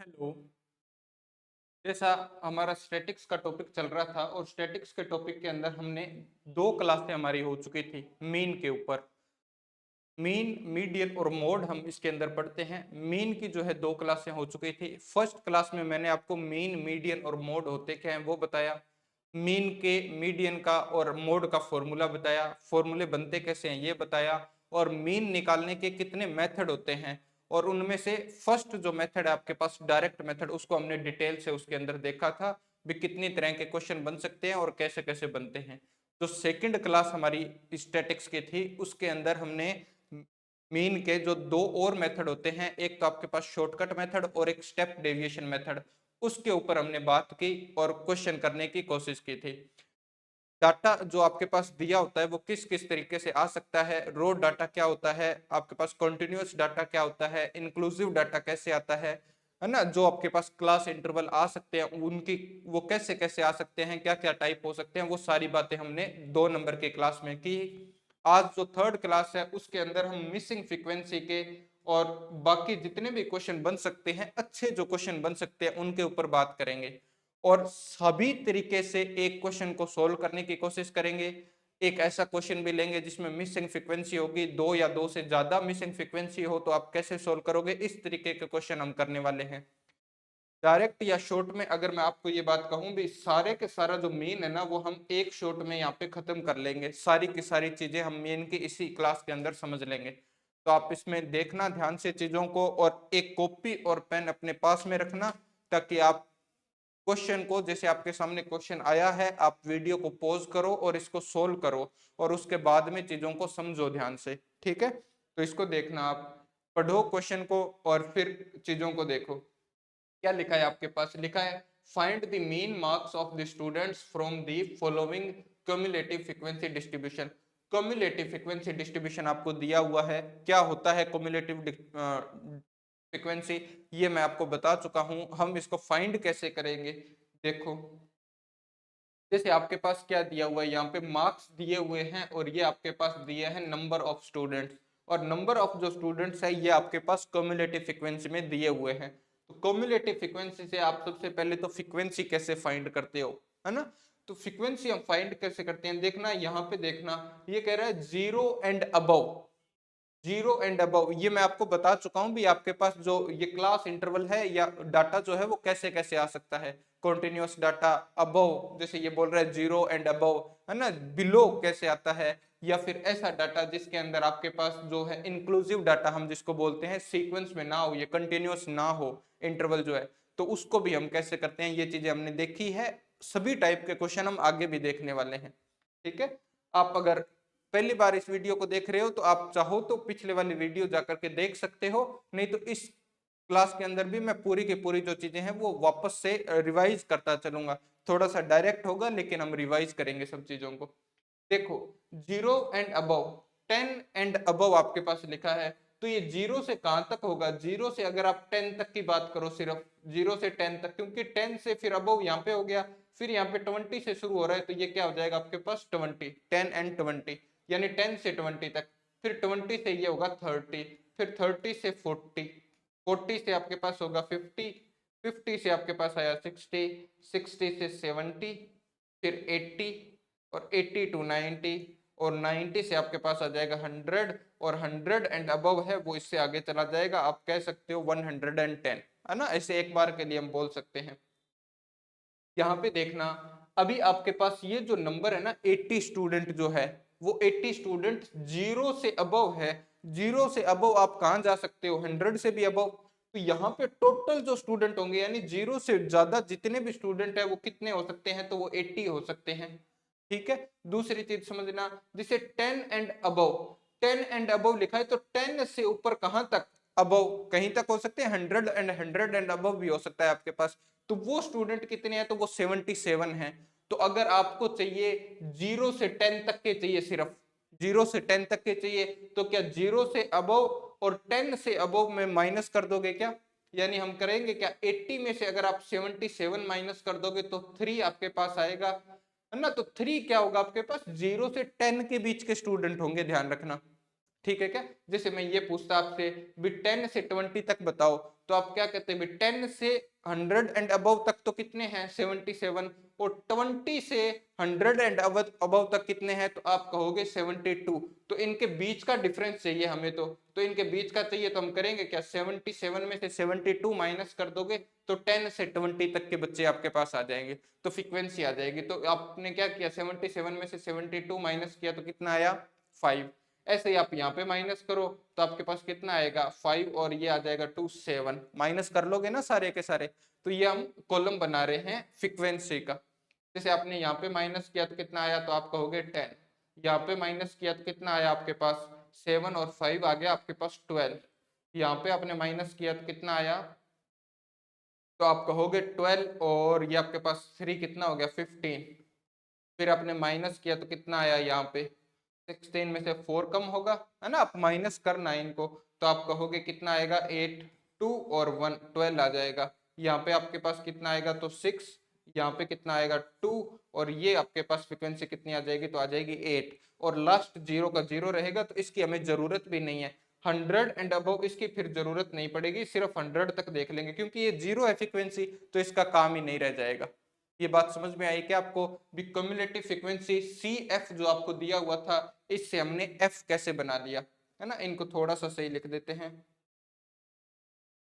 Hello. जैसा हमारा statics का टॉपिक चल रहा था और स्टैटिक्स के टॉपिक के अंदर हमने दो क्लासें हमारी हो चुकी थी मीन के ऊपर। मीन, मीडियन और मोड हम इसके अंदर पढ़ते हैं। मीन की जो है दो क्लासें हो चुकी थी। फर्स्ट क्लास में मैंने आपको मीन, मीडियन और मोड होते क्या हैं वो बताया। मीन के, मीडियन का और मोड का फॉर्मूला बताया, फॉर्मूले बनते कैसे हैं ये बताया, और मीन निकालने के कितने मेथड होते हैं। और उनमें से फर्स्ट जो मेथड है आपके पास डायरेक्ट मेथड, उसको हमने डिटेल से उसके अंदर देखा था भी कितनी तरह के क्वेश्चन बन सकते हैं और कैसे कैसे बनते हैं। जो सेकंड क्लास हमारी स्टैटिक्स की थी उसके अंदर हमने मीन के जो दो और मेथड होते हैं, एक तो आपके पास शॉर्टकट मेथड और एक स्टेप डेविएशन मेथड, उसके ऊपर हमने बात की और क्वेश्चन करने की कोशिश की थी। डाटा जो आपके पास दिया होता है वो किस किस तरीके से आ सकता है, रो डाटा क्या होता है, आपके पास कॉन्टिन्यूस डाटा क्या होता है, इंक्लूसिव डाटा कैसे आता है ना। जो आपके पास क्लास इंटरवल आ सकते हैं उनकी वो कैसे कैसे आ सकते हैं, क्या क्या टाइप हो सकते हैं, वो सारी बातें हमने 2 नंबर की क्लास में की। आज जो थर्ड क्लास है उसके अंदर हम मिसिंग फ्रीक्वेंसी के और बाकी जितने भी क्वेश्चन बन सकते हैं, अच्छे जो क्वेश्चन बन सकते हैं उनके ऊपर बात करेंगे और सभी तरीके से एक क्वेश्चन को सोल्व करने की कोशिश करेंगे। एक ऐसा क्वेश्चन भी लेंगे जिसमें मिसिंग फ्रीक्वेंसी होगी, दो या दो से ज्यादा मिसिंग फ्रीक्वेंसी हो तो आप कैसे सोल्व करोगे, इस तरीके के क्वेश्चन हम करने वाले हैं। डायरेक्ट या शॉर्ट में अगर मैं आपको ये बात कहूं भी, सारे के सारा जो मेन है ना वो हम एक शॉर्ट में यहाँ पे खत्म कर लेंगे। सारी की सारी चीजें हम मेन की इसी क्लास के अंदर समझ लेंगे। तो आप इसमें देखना ध्यान से चीजों को, और एक कॉपी और पेन अपने पास में रखना ताकि आप क्वेश्चन को, जैसे आपके सामने क्वेश्चन आया है, आप वीडियो को पॉज करो और इसको सोल्व करो और उसके बाद में चीजों को समझो ध्यान से। ठीक है, तो इसको देखना, आप पढ़ो क्वेश्चन को और फिर चीजों को देखो। क्या लिखा है आपके पास, लिखा है find the mean marks of the students from the following cumulative frequency distribution. Cumulative frequency distribution आपको दिया हुआ है। क्या होता है क्यूमुलेटिव फ्रीक्वेंसी, ये मैं आपको बता चुका हूं। हम इसको फाइंड कैसे करेंगे, देखो। जैसे आपके पास क्या दिया हुआ है, यहाँ पे मार्क्स दिए हुए हैं और ये आपके पास दिया है नंबर ऑफ स्टूडेंट्स, और नंबर ऑफ जो स्टूडेंट्स है ये आपके पास क्यूमुलेटिव फ्रीक्वेंसी में दिए हुए हैं। तो क्यूमुलेटिव फ्रीक्वेंसी से आप सबसे पहले तो फ्रीक्वेंसी कैसे फाइंड करते हो, है ना। तो फ्रीक्वेंसी हम फाइंड कैसे करते हैं, देखना यहाँ पे, देखना ये कह रहा है 0 एंड अबव। 0 एंड अबव ये मैं आपको बता चुका हूं भी, आपके पास जो ये क्लास इंटरवल है या डाटा जो है वो कैसे कैसे आ सकता है। कॉन्टिन्यूस डाटा, अबव जैसे ये बोल रहा है 0 एंड अबव, है ना। बिलो कैसे आता है, या फिर ऐसा डाटा जिसके अंदर आपके पास जो है इंक्लूसिव डाटा हम जिसको बोलते हैं, सीक्वेंस में ना हो, ये कंटिन्यूस ना हो इंटरवल जो है, तो उसको भी हम कैसे करते हैं, ये चीजें हमने देखी है। सभी टाइप के क्वेश्चन हम आगे भी देखने वाले हैं। ठीक है, आप अगर पहली बार इस वीडियो को देख रहे हो तो आप चाहो तो पिछले वाली वीडियो जाकर के देख सकते हो, नहीं तो इस क्लास के अंदर भी मैं पूरी की पूरी जो चीजें हैं वो वापस से रिवाइज करता चलूंगा। थोड़ा सा डायरेक्ट होगा लेकिन हम रिवाइज करेंगे सब चीजों को। देखो, 0 एंड अबव, 10 एंड अबव आपके पास लिखा है, तो ये 0 से कहां तक होगा, 0 से अगर आप 10 तक की बात करो, सिर्फ 0 से 10 तक, क्योंकि 10 से फिर अबव यहाँ पे हो गया, फिर यहाँ पे 20 से शुरू हो रहा है, तो ये क्या हो जाएगा आपके पास 20, 10 एंड 20, यानी 10 से 20 तक। फिर 20 से ये होगा 30, फिर 30 से 40, 40 से आपके पास होगा 50, 50 से आपके पास आया 60, 60 से 70, फिर 80, और 80 टू 90, और 90 से आपके पास आ जाएगा 100, और 100 एंड अबव है वो इससे आगे चला जाएगा, आप कह सकते हो 110, है ना। ऐसे एक बार के लिए हम बोल सकते हैं। यहाँ पे देखना, अभी आपके पास ये जो नंबर है ना 80 स्टूडेंट जो है, वो 80 स्टूडेंट 0 से अबव है। 0 से अबव आप कहाँ जा सकते हो, 100 से भी अबव। तो यहाँ पे टोटल जो स्टूडेंट होंगे, यानी 0 से ज्यादा जितने भी स्टूडेंट है वो कितने हो सकते हैं, तो वो 80 हो सकते हैं। ठीक है, दूसरी चीज समझना, जिसे 10 एंड अबव, 10 एंड अबव लिखा है, तो 10 से ऊपर कहां तक, अबव कहीं तक हो सकते हैं, 100 एंड अबव भी हो सकता है आपके पास। तो वो स्टूडेंट कितने हैं, तो वो 77 हैं। तो अगर आपको चाहिए 0 से 10 तक के चाहिए, सिर्फ 0 से 10 तक के चाहिए, तो क्या 0 से अबव और 10 से अबव में माइनस कर दोगे क्या, यानी हम करेंगे क्या, 80 में से अगर आप 77 माइनस कर दोगे तो 3 आपके पास आएगा, है ना। तो 3 क्या होगा आपके पास, 0 से 10 के बीच के स्टूडेंट होंगे, ध्यान रखना। ठीक है क्या, जैसे मैं ये पूछता आपसे भी 10 से 20 तक बताओ, तो आप क्या कहते हैं 10 से 100 एंड अबव तक तो कितने हैं 77, और 20 से 100 एंड अबव तक कितने हैं तो आप कहोगे 72। तो इनके बीच का डिफरेंस चाहिए हमें, तो इनके बीच का चाहिए तो हम करेंगे क्या 77 में से 72 माइनस कर दोगे तो 10 से 20 तक के बच्चे आपके पास आ जाएंगे, तो फ्रीक्वेंसी आ जाएगी। तो आपने क्या किया 77 में से 72 माइनस किया तो कितना आया 5। ऐसे ही आप यहाँ पे माइनस करो तो आपके पास कितना आएगा 5, और ये आ जाएगा 2 7, माइनस कर लोगे ना सारे के सारे, तो ये हम कॉलम बना रहे हैं फ्रीक्वेंसी का। जैसे आपने यहाँ पे माइनस किया तो कितना आया तो आप कहोगे 10, यहाँ पे माइनस किया तो कितना आया आपके पास 7 और 5 आ गया आपके पास 12, यहाँ पे आपने माइनस किया तो कितना आया तो आप कहोगे 12, और ये आपके पास 3 कितना हो गया 15, फिर आपने माइनस किया तो कितना आया यहाँ पे 16 में से 4 कम होगा है ना, आप माइनस करना है इनको, तो आप कहोगे कितना आएगा 8, 2 और 1 12 आ जाएगा। यहाँ पे आपके पास कितना आएगा तो 6, यहाँ पे कितना आएगा 2, और ये आपके पास फ्रिक्वेंसी कितनी आ जाएगी तो आ जाएगी 8, और लास्ट जीरो का जीरो रहेगा तो इसकी हमें जरूरत भी नहीं है। 100 एंड अबव इसकी फिर जरूरत नहीं पड़ेगी, सिर्फ 100 तक देख लेंगे क्योंकि ये जीरो है फ्रिक्वेंसी, तो इसका काम ही नहीं रह जाएगा। ये बात समझ में आई क्या आपको? क्युमुलेटिव फ्रीक्वेंसी सी एफ जो आपको दिया हुआ था, इससे हमने एफ कैसे बना लिया है ना। इनको थोड़ा सा सही लिख देते हैं,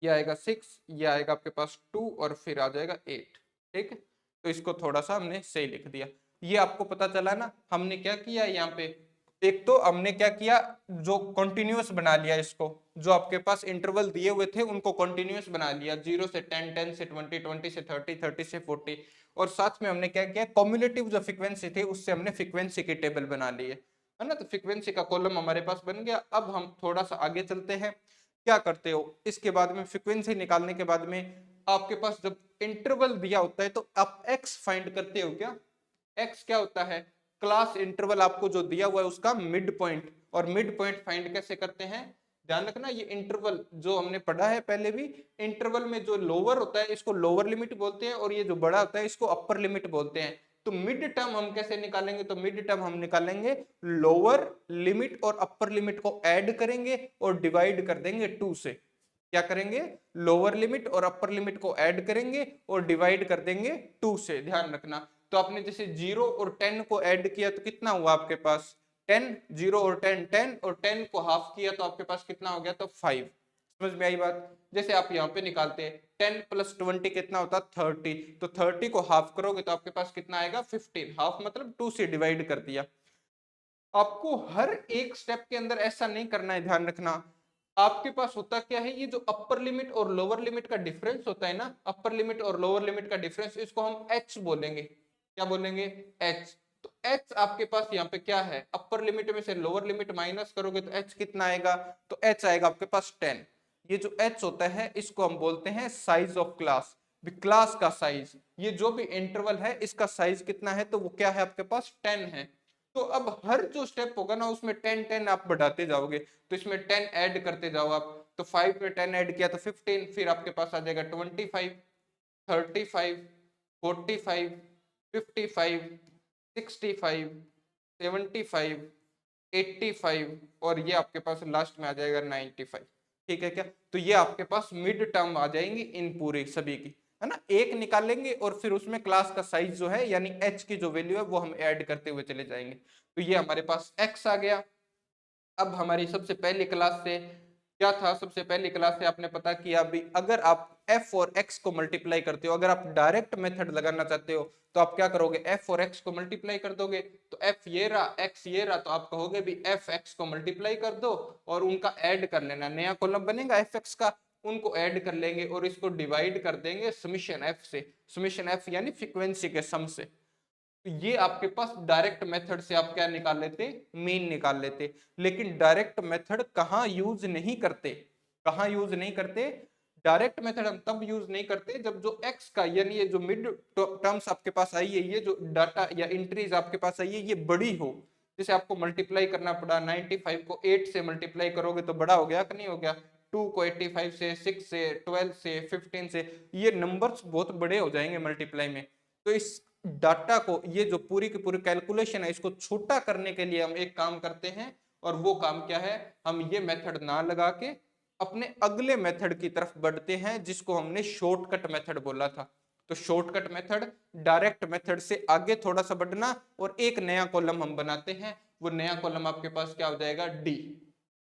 ये आएगा 6, ये आएगा आपके पास 2 और फिर आ जाएगा 8। ठीक है, तो इसको थोड़ा सा हमने सही लिख दिया। ये आपको पता चला ना हमने क्या किया यहाँ पे, एक तो हमने क्या किया जो कॉन्टिन्यूस बना लिया इसको, जो आपके पास इंटरवल दिए हुए थे उनको कॉन्टिन्यूस बना लिया, 0 से 10, 10 से 20, 20 से 30, 30 से 40, और साथ में हमने क्या किया कॉम्युलेटिव जो फ्रीक्वेंसी थी उससे हमने फ्रीक्वेंसी की टेबल बना ली है ना। तो फ्रीक्वेंसी का कॉलम हमारे पास बन गया। अब हम थोड़ा सा आगे चलते हैं, क्या करते हो इसके बाद में फ्रीक्वेंसी निकालने के बाद में आपके पास जब इंटरवल दिया होता है तो आप एक्स फाइंड करते हो क्या? एक्स क्या होता है? क्लास इंटरवल आपको जो दिया हुआ है उसका मिड पॉइंट, और मिड पॉइंट फाइंड कैसे करते हैं ध्यान रखना। ये इंटरवल जो हमने पढ़ा है पहले भी, इंटरवल में जो लोअर होता है इसको लोअर लिमिट बोलते हैं, और ये जो बड़ा होता है इसको अपर लिमिट बोलते हैं। तो मिड टर्म हम कैसे निकालेंगे? तो मिड टर्म हम निकालेंगे लोअर लिमिट और अपर लिमिट को ऐड करेंगे और डिवाइड कर देंगे 2 से। क्या करेंगे? लोअर लिमिट और अपर लिमिट को ऐड करेंगे और डिवाइड कर देंगे 2 से, ध्यान रखना। तो आपने जैसे 0 और 10 को ऐड किया तो कितना हुआ आपके पास 10, 0 और 10 10, और 10 को हाफ किया तो आपके पास कितना हो गया तो 5। समझ में आई बात? जैसे आप यहाँ पे निकालते हैं 10 प्लस 20 कितना होता 30, तो 30 को हाफ करोगे तो आपके पास कितना आएगा 15, हाफ मतलब 2 से डिवाइड कर दिया। आपको हर एक स्टेप के अंदर ऐसा नहीं करना है, ध्यान रखना। आपके पास होता क्या है, ये जो अपर लिमिट और लोअर लिमिट का डिफरेंस होता है ना, अपर लिमिट और लोअर लिमिट का डिफरेंस, इसको हम एच बोलेंगे। क्या बोलेंगे? एच। तो एच आपके पास यहाँ पे क्या है, अपर लिमिट में से लोअर लिमिट माइनस करोगे तो एच कितना आएगा? तो एच आएगा आपके पास 10। ये जो एच होता है इसको हम बोलते हैं साइज ऑफ क्लास, क्लास का साइज। ये जो भी इंटरवल है इसका साइज कितना है तो वो क्या है आपके पास 10 है। तो अब हर जो स्टेप होगा ना उसमें 10 10 आप बढ़ाते जाओगे, तो इसमें 10 ऐड करते जाओ आप। तो 5 में 10 ऐड किया तो 15, फिर आपके पास आ जाएगा 25, 35, 45, 55, 65, 75, 85, और ये आपके पास लास्ट में आ जाएगा 95। ठीक है क्या? तो ये आपके पास मिड टर्म आ जाएंगी इन पूरी सभी की, है ना। एक निकालेंगे और फिर उसमें क्लास का साइज जो है यानी एच की जो वैल्यू है वो हम ऐड करते हुए चले जाएंगे। तो ये हमारे पास एक्स आ गया। अब हमारी सबसे पहली क्लास से क्या था, सबसे पहली क्लास से आपने पता किया अभी, अगर आप f और x को मल्टीप्लाई करते हो, अगर आप डायरेक्ट मेथड लगाना चाहते हो तो आप क्या करोगे, f और x को मल्टीप्लाई कर दोगे। तो f ये रहा, x ये रहा, तो आप कहोगे भी f x को मल्टीप्लाई कर दो और उनका ऐड कर लेना, नया कॉलम बनेगा f x का, उनको ऐड कर लेंगे और इसको डिवाइड कर देंगे समीशन f से। समीशन f यानी फ्रीक्वेंसी के सम से। ये आपके पास डायरेक्ट मेथड से आप क्या निकाल लेते, मीन निकाल लेते। लेकिन डायरेक्ट मेथड कहाँ यूज नहीं करते, कहाँ यूज नहीं करते? डायरेक्ट मेथड हम तब यूज नहीं करते जब जो x का यानी ये जो मिड टर्म्स आपके पास आई है, ये जो डाटा या इंट्रीज आपके पास आई है ये बड़ी हो। जैसे आपको मल्टीप्लाई करना पड़ा, 95 को 8 से मल्टीप्लाई करोगे तो बड़ा हो गया कि नहीं हो गया, 2 को 85 से, 6 से, 12 से, 15 से, ये नंबर्स बहुत बड़े हो जाएंगे मल्टीप्लाई में। तो इस डाटा को, ये जो पूरी की पूरी कैलकुलेशन है, इसको छोटा करने के लिए हम एक काम करते हैं, और वो काम क्या है, हम ये मेथड ना लगा के अपने अगले मेथड की तरफ बढ़ते हैं जिसको हमने शॉर्टकट मेथड बोला था। तो शॉर्टकट मेथड, डायरेक्ट मेथड से आगे थोड़ा सा बढ़ना और एक नया कॉलम हम बनाते हैं। वो नया कॉलम आपके पास क्या हो जाएगा, डी,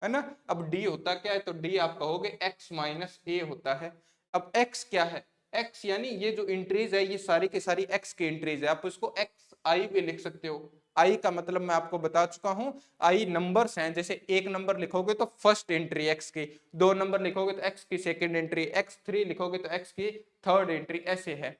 है ना। अब डी होता क्या है, तो डी आप कहोगे x माइनस ए होता है। अब x क्या है, x यानी ये जो इंट्रीज है ये सारी की सारी x की इंट्रीज है। आप इसको x i भी लिख सकते हो। i का मतलब मैं आपको बता चुका हूं, i नंबर्स हैं। जैसे एक नंबर लिखोगे तो फर्स्ट एंट्री x की, दो नंबर लिखोगे तो x की सेकंड एंट्री, x3 लिखोगे तो x की थर्ड एंट्री, ऐसे है।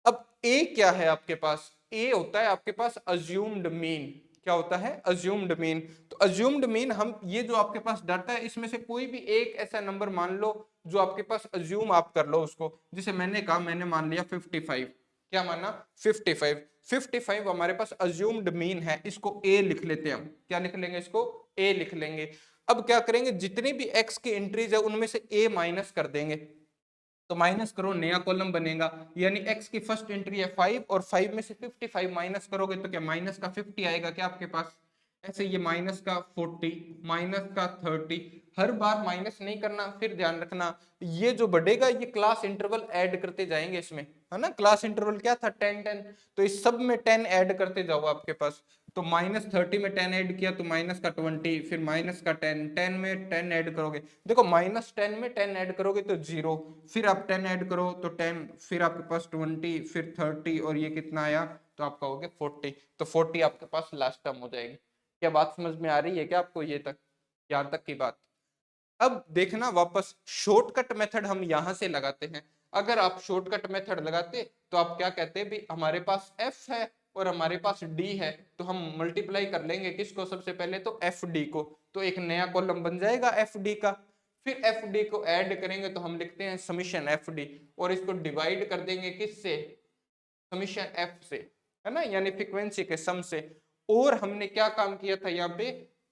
अब a क्या है आपके पास, a होता है आपके पास अज्यूम्ड मीन। क्या होता है, अज्यूम्ड मीन। तो अज्यूम्ड मीन, हम ये जो आपके पास डाटा है इसमें से कोई भी एक ऐसा नंबर मान लो जो आपके पास अज्यूम आप कर लो उसको। जैसे मैंने कहा, मैंने मान लिया 55। क्या माना, 55। 55 हमारे पास अज्यूम्ड मीन है, इसको a लिख लेते हैं हम। क्या लिख लेंगे, इसको a लिख लेंगे। अब क्या करेंगे, जितनी भी x की एंट्रीज है उनमें से a माइनस कर देंगे। तो माइनस करो, नया कॉलम बनेगा। यानी x की फर्स्ट एंट्री है 5 और 5 में से 55 माइनस करोगे तो क्या माइनस का 50 आएगा क्या आपके पास। ऐसे ये माइनस का 40, माइनस का 30, हर बार माइनस नहीं करना। फिर ध्यान रखना, ये जो बढ़ेगा ये क्लास इंटरवल ऐड करते जाएंगे इसमें, है ना। क्लास इंटरवल क्या था, 10 10। तो इस सब में 10 ऐड करते जाओ आपके पास। तो -30 में 10 ऐड किया तो माइनस का 20, फिर माइनस का 10, 10 में 10 ऐड करोगे, देखो -10 में 10 ऐड करोगे तो 0, फिर आप 10 ऐड करो तो 10, फिर आपके पास 20, फिर 30, और ये कितना आया, तो आप कहोगे 40। तो 40 आपके पास लास्ट टर्म हो जाएगी। क्या बात समझ में आ रही है क्या आपको, ये तक, यहाँ तक की बात। अब देखना वापस, शॉर्टकट मेथड हम यहां से लगाते हैं। अगर आप शॉर्टकट मेथड लगाते तो आप क्या कहते भी, हमारे पास f है और हमारे पास d है, तो हम मल्टीप्लाई कर लेंगे किसको, सबसे पहले तो fd को। तो एक नया कॉलम बन जाएगा fd का। फिर fd को ऐड करेंगे तो हम लिखते हैं समीशन fd, और इसको डिवाइड कर देंगे किससे, समीशन f से, है ना, यानी फ्रीक्वेंसी के सम से। और हमने क्या काम किया था यहाँ पे,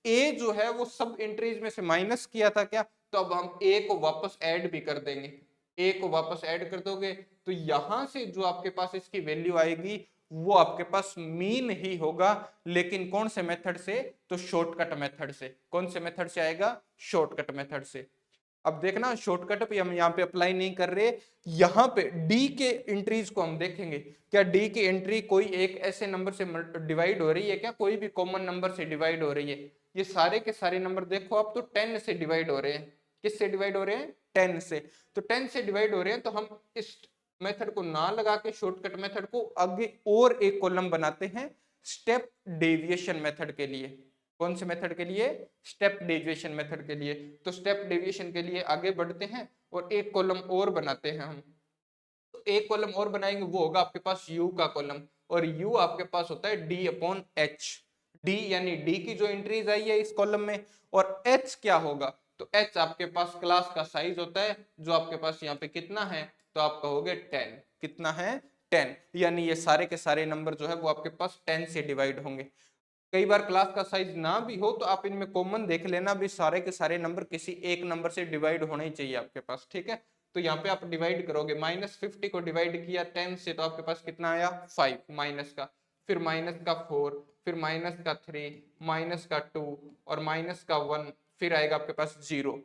a जो है वो सब एंट्रीज में से माइनस किया था क्या, तो अब हम a को वापस ऐड भी कर देंगे। a को वापस ऐड कर दोगे तो यहां से जो आपके पास इसकी वैल्यू आएगी वो आपके पास मीन ही होगा, लेकिन कौन से मेथड से, तो शॉर्टकट मेथड से। कौन से मेथड से आएगा, शॉर्टकट मेथड से। अब देखना, शॉर्टकट पे हम यहाँ पे अप्लाई नहीं कर रहे, यहाँ पे डी के एंट्रीज को हम देखेंगे। क्या डी की एंट्री कोई एक ऐसे नंबर से डिवाइड हो रही है क्या, कोई भी कॉमन नंबर से डिवाइड हो रही है। ये सारे के सारे नंबर देखो आप, तो 10 से डिवाइड हो रहे हैं। किससे डिवाइड हो रहे हैं, 10 से। तो 10 से डिवाइड हो रहे हैं, तो हम इस मेथड को ना लगा के शॉर्टकट मेथड को आगे और एक कॉलम बनाते हैं स्टेप डेविएशन मेथड के लिए। कौन से मेथड के लिए, स्टेप डेविएशन मेथड के लिए। तो स्टेप डेविएशन के लिए आगे बढ़ते हैं और एक कॉलम और बनाते हैं हम। तो एक कॉलम और बनाएंगे, वो होगा आपके पास u का कॉलम, और u आपके पास होता है d अपॉन h। d यानी d की जो एंट्रीज आई है इस कॉलम में, और h क्या होगा, तो h आपके पास क्लास का साइज होता है, जो आपके पास यहाँ पे कितना है, तो आप कहोगे 10। कितना है, 10। यानी ये सारे के सारे नंबर जो है वो आपके पास 10 से डिवाइड होंगे। कई बार क्लास का साइज ना भी हो तो आप इनमें कॉमन देख लेना, भी सारे के सारे नंबर किसी एक नंबर से डिवाइड होने ही चाहिए आपके पास, ठीक है। तो यहाँ पे आप डिवाइड करोगे, -50 को डिवाइड किया 10 से, तो आपके पास कितना आया, 5 माइनस का, फिर माइनस का 4, फिर माइनस का 3, माइनस का 2, और माइनस का 1, फिर आएगा आपके पास 0।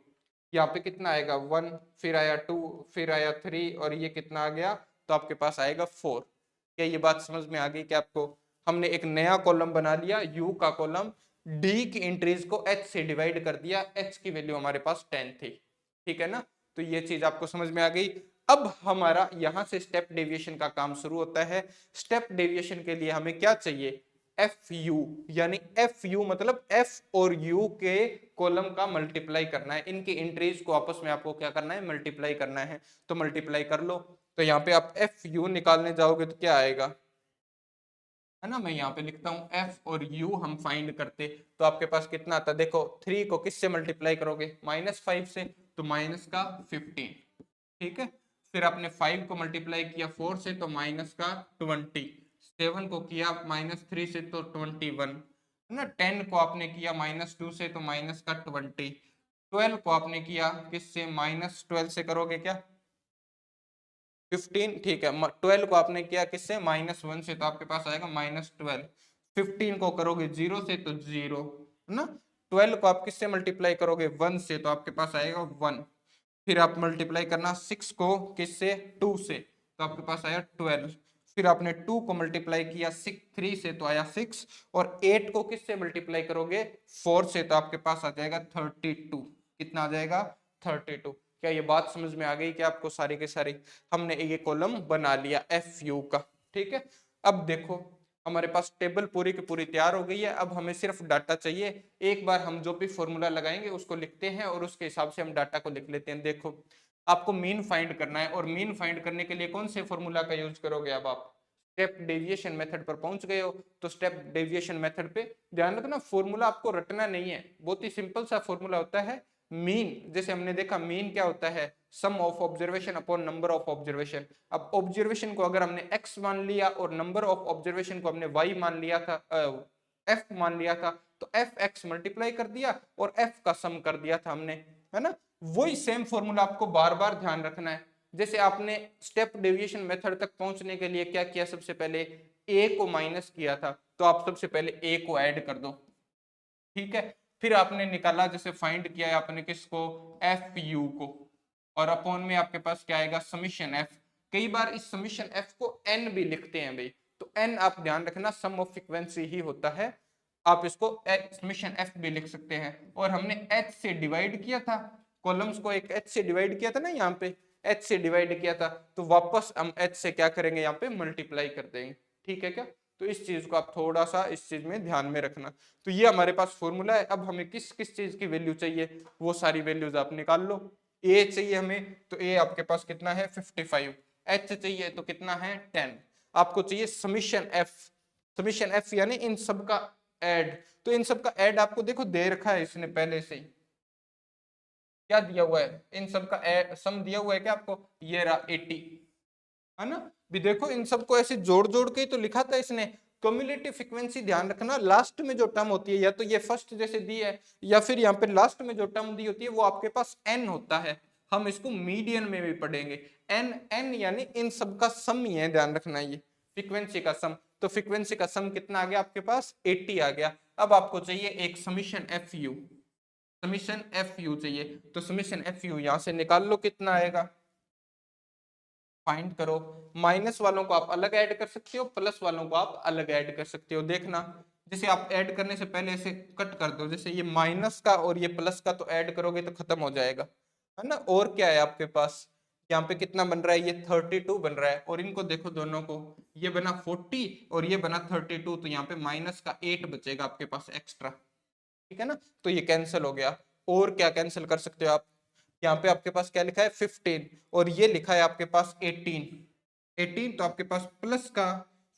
यहाँ पे कितना आएगा, 1, फिर आया 2, फिर आया 3, और ये कितना आ गया, तो आपके पास आएगा 4। क्या ये बात समझ में आ गई कि आपको, हमने एक नया कॉलम बना लिया u का कॉलम, d की एंट्रीज को h से डिवाइड कर दिया, h की वैल्यू हमारे पास 10 थी, ठीक है ना। तो ये चीज आपको समझ में आ गई। अब हमारा यहां से स्टेप डेविएशन का काम शुरू होता है। स्टेप डेविएशन के लिए हमें क्या चाहिए, FU, यानी FU मतलब F और U के कॉलम का मल्टीप्लाई करना है। इनकी एंट्रीज को आपस में आपको क्या करना है, मल्टीप्लाई करना है। तो मल्टीप्लाई कर लो। तो यहाँ पे आप FU निकालने जाओगे तो क्या आएगा, है ना। मैं यहाँ पे लिखता हूँ f और u हम फाइंड करते, तो आपके पास कितना आता, देखो 3 को किससे मल्टीप्लाई करोगे, -5 से, तो माइनस का 15, ठीक है। फिर आपने 5 को मल्टीप्लाई किया 4 से, तो माइनस का 20, 7 को किया -3 से, तो 21, है ना। 10 को आपने किया -2 से, तो माइनस का 20, 12 को आपने किया किससे, -12 से करोगे क्या, 15, ठीक है। 12 को आपने किया किससे, -1 से, तो आपके पास आएगा -12। 15 को करोगे 0 से, तो 0, है ना। 12 को आप किससे मल्टीप्लाई करोगे 1 से, तो आपके पास आएगा 1। फिर आप मल्टीप्लाई करना 6 को किससे 2 से, तो आपके पास आया 12। फिर आपने 2 को मल्टीप्लाई किया 3 से तो आया 6, और 8 को किससे मल्टीप्लाई करोगे 4 से, तो आपके पास आ जाएगा 32। कितना आ जाएगा 32। क्या ये बात समझ में आ गई कि आपको सारी के सारी, हमने ये कॉलम बना लिया एफ यू का। ठीक है, अब देखो हमारे पास टेबल पूरी की पूरी तैयार हो गई है। अब हमें सिर्फ डाटा चाहिए। एक बार हम जो भी फॉर्मूला लगाएंगे उसको लिखते हैं और उसके हिसाब से हम डाटा को लिख लेते हैं। देखो आपको मीन फाइंड करना है, और मीन फाइंड करने के लिए कौन से फॉर्मूला का यूज करोगे। अब आप स्टेप डेविएशन मेथड पर पहुंच गए हो, तो स्टेप डेविएशन मेथड पे ध्यान रखना, फॉर्मूला आपको रटना नहीं है, बहुत ही सिंपल सा फॉर्मूला होता है। मीन जैसे हमने देखा, मीन क्या होता है, sum of observation upon number of observation. अब ऑब्जर्वेशन को अगर हमने x मान लिया और नंबर ऑफ ऑब्जर्वेशन को हमने y मान लिया था, f मान लिया था, तो f x मल्टीप्लाई कर दिया और f का सम कर दिया था हमने, है ना। वही सेम फॉर्मूला आपको बार बार ध्यान रखना है। जैसे आपने स्टेप डेविएशन मेथड तक पहुंचने के लिए क्या किया, सबसे पहले a को माइनस किया था, तो आप सबसे पहले a को ऐड कर दो। ठीक है, फिर आपने निकाला, जैसे फाइंड किया है आपने किसको, एफ यू को, और अपॉन में आपके पास क्या आएगा समीशन एफ। कई बार इस समीशन एफ को एन भी लिखते हैं भाई, तो एन आप ध्यान रखना सम ऑफ फ्रीक्वेंसी ही होता है, आप इसको समीशन एफ भी लिख सकते हैं। और हमने एच से डिवाइड किया था, कॉलम्स को एक एच से डिवाइड किया था ना, यहाँ पे एच से डिवाइड किया था, तो वापस हम एच से क्या करेंगे, यहाँ पे मल्टीप्लाई कर देंगे। ठीक है क्या, तो इस चीज को आप थोड़ा सा इस चीज में ध्यान में रखना। तो ये हमारे पास फॉर्मूला है। अब हमें किस किस चीज की वैल्यू चाहिए, वो सारी वैल्यूज आप निकाल लो। ए चाहिए हमें, तो ए आपके पास कितना है 55। एच चाहिए तो कितना है 10। आपको चाहिए समीशन एफ, समीशन एफ यानी इन सब का ऐड। तो इन सब का ऐड आपको देखो दे रखा है इसने पहले से ही, क्या दिया हुआ है, इन सब का सम दिया हुआ है क्या आपको, ये रहा 80, है ना। भी देखो इन सबको ऐसे जोड़ जोड़ के तो लिखा था इसने। क्युमुलेटिव फ्रीक्वेंसी ध्यान रखना, लास्ट में जो टर्म होती है, या तो ये फर्स्ट जैसे दी है, या फिर यहाँ पे लास्ट में जो टर्म दी होती है वो आपके पास एन होता है। हम इसको मीडियन में भी पढ़ेंगे, एन एन यानी इन सब का सम ही है, ध्यान रखना ये फ्रीक्वेंसी का सम। तो फ्रीक्वेंसी का सम कितना आ गया आपके पास 80 आ गया। अब आपको चाहिए एक summation F you, summation F you चाहिए, तो समीशन एफ यू यहां से निकाल लो कितना आएगा, फाइंड करो। माइनस वालों को आप अलग ऐड कर सकते हो, प्लस वालों को आप अलग ऐड कर सकते हो। देखना जैसे आप ऐड करने से पहले ऐसे कट कर दो, जैसे ये माइनस का और ये प्लस का तो ऐड करोगे तो खत्म हो जाएगा, है ना। और क्या है आपके पास, यहाँ पे कितना बन रहा है, ये 32 बन रहा है, और इनको देखो दोनों को, ये बना 40 और ये बना 32, तो यहाँ पे माइनस का 8 बचेगा आपके पास एक्स्ट्रा। ठीक है ना, तो ये कैंसिल हो गया। और क्या कैंसिल कर सकते हो आप, यहाँ पे आपके पास क्या लिखा है 15, और ये लिखा है आपके पास 18। 18 तो आपके पास प्लस का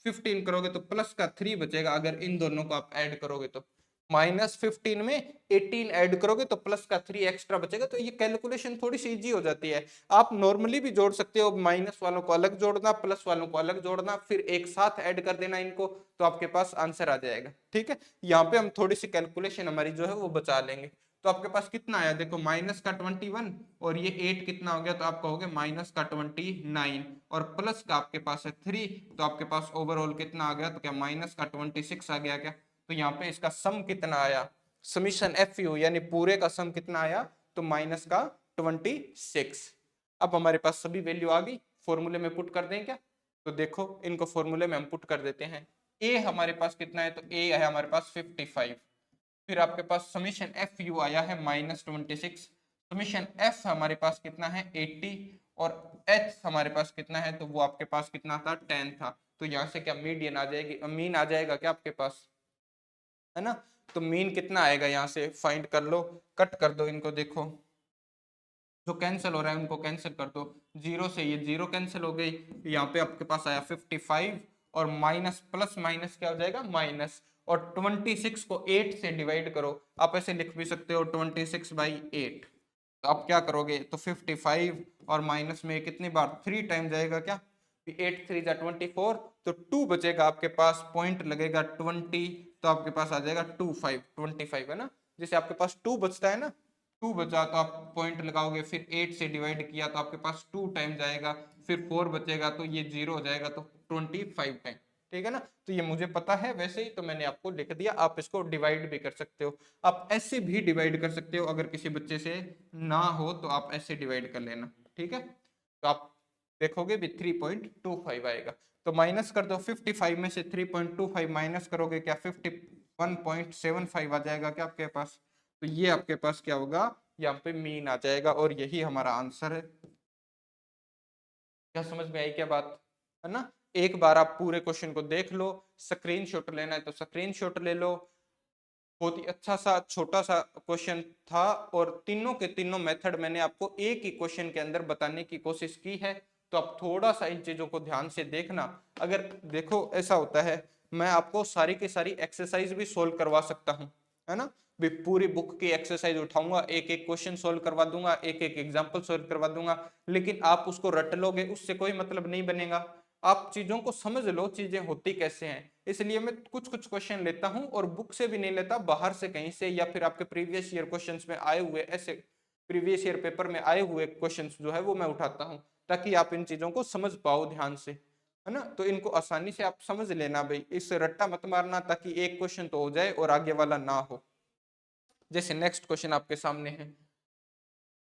15 करोगे तो प्लस का 3 बचेगा, अगर इन दोनों को आप ऐड करोगे तो -15 में 18 ऐड करोगे तो प्लस का 3 एक्स्ट्रा बचेगा। तो ये कैलकुलेशन थोड़ी सी इजी हो जाती है। आप नॉर्मली भी जोड़ सकते हो, माइनस वालों को अलग जोड़ना, प्लस वालों को अलग जोड़ना, फिर एक साथ ऐड कर देना इनको, तो आपके पास आंसर आ जाएगा। ठीक है, यहाँ पे हम थोड़ी सी कैलकुलेशन हमारी जो है वो बचा लेंगे। तो आपके पास कितना आया, देखो माइनस का 21 और ये 8 कितना हो गया, तो आप कहोगे माइनस का 29, और प्लस का आपके पास है 3, तो आपके पास ओवरऑल कितना आ गया, तो क्या माइनस का 26 आ गया क्या। तो यहाँ पे इसका सम कितना आया, समीशन एफ यू यानी पूरे का सम कितना आया, तो माइनस का 26। अब हमारे पास सभी वैल्यू आ गई, फॉर्मूले में पुट कर दें क्या, तो देखो इनको फॉर्मूले में हम पुट कर देते हैं। ए हमारे पास कितना है, तो ए है हमारे पास 55। फिर आपके पास समीशन एफ यू आया है -26, समीशन एफ हमारे पास कितना है 80, और एच हमारे पास कितना है, तो वो आपके पास कितना था 10 था। तो यहाँ से क्या मीडियन आ जाएगी, मीन आ जाएगा क्या आपके पास, है ना। तो मीन कितना आएगा, यहाँ से फाइंड कर लो, कट कर दो इनको, देखो जो कैंसिल हो रहा है उनको कैंसिल कर दो, जीरो से ये जीरो कैंसिल हो गई, यहाँ पे आपके पास आया 55, और माइनस प्लस माइनस क्या हो जाएगा माइनस, और 26 को 8 से डिवाइड करो, आप ऐसे लिख भी सकते हो 26/8। तो आप क्या करोगे, तो 55 और माइनस में कितनी बार 3 टाइम जाएगा क्या, 8 3 जा 24, तो 2 बचेगा आपके पास, पॉइंट लगेगा 20, तो आपके पास आ जाएगा 25 है ना। जैसे आपके पास 2 बचता है ना, 2 बचा तो आप पॉइंट लगाओगे, फिर 8 से डिवाइड किया तो आपके पास 2 टाइम जाएगा, फिर 4 बचेगा तो ये 0 हो जाएगा, तो 25 टाइम। ठीक है ना। तो ये मुझे पता है वैसे ही, तो मैंने आपको लिख दिया। आप इसको डिवाइड भी कर सकते हो, आप ऐसे भी डिवाइड कर सकते हो, अगर किसी बच्चे से ना हो तो आप ऐसे डिवाइड कर लेना, ठीक है। तो आप देखोगे भी 3.25 आएगा। तो माइनस कर दो, 55 में से 3.25 माइनस करोगे क्या 51.75 आ जाएगा क्या आपके पास। तो ये आपके पास क्या होगा, यहाँ पे मीन आ जाएगा, और यही हमारा आंसर है। क्या समझ में आई क्या बात, है ना। एक बार आप पूरे क्वेश्चन को देख लो, स्क्रीनशॉट लेना है तो स्क्रीनशॉट ले लो। बहुत ही अच्छा सा छोटा सा क्वेश्चन था, और तीनों के तीनों मेथड मैंने आपको एक ही क्वेश्चन के अंदर बताने की कोशिश की है। तो आप थोड़ा सा इन चीजों को ध्यान से देखना। अगर देखो ऐसा होता है, मैं आपको सारी की सारी एक्सरसाइज भी सोल्व करवा सकता हूँ, है ना। भी पूरी बुक की एक्सरसाइज उठाऊंगा, एक एक क्वेश्चन सोल्व करवा दूंगा, एक एक एग्जाम्पल सोल्व करवा दूंगा, लेकिन आप उसको रट लोगे, उससे कोई मतलब नहीं बनेगा। आप चीजों को समझ लो, चीजें होती कैसे हैं। इसलिए मैं कुछ कुछ क्वेश्चन लेता हूं, और बुक से भी नहीं लेता, बाहर से कहीं से, या फिर आपके प्रीवियस ईयर क्वेश्चंस में आए हुए, ऐसे प्रीवियस ईयर पेपर में आए हुए क्वेश्चंस जो है वो मैं उठाता हूं, ताकि आप इन चीजों को समझ पाओ ध्यान से, है ना। तो इनको आसानी से आप समझ लेना भाई, इससे रट्टा मत मारना, ताकि एक क्वेश्चन तो हो जाए और आगे वाला ना हो। जैसे नेक्स्ट क्वेश्चन आपके सामने है,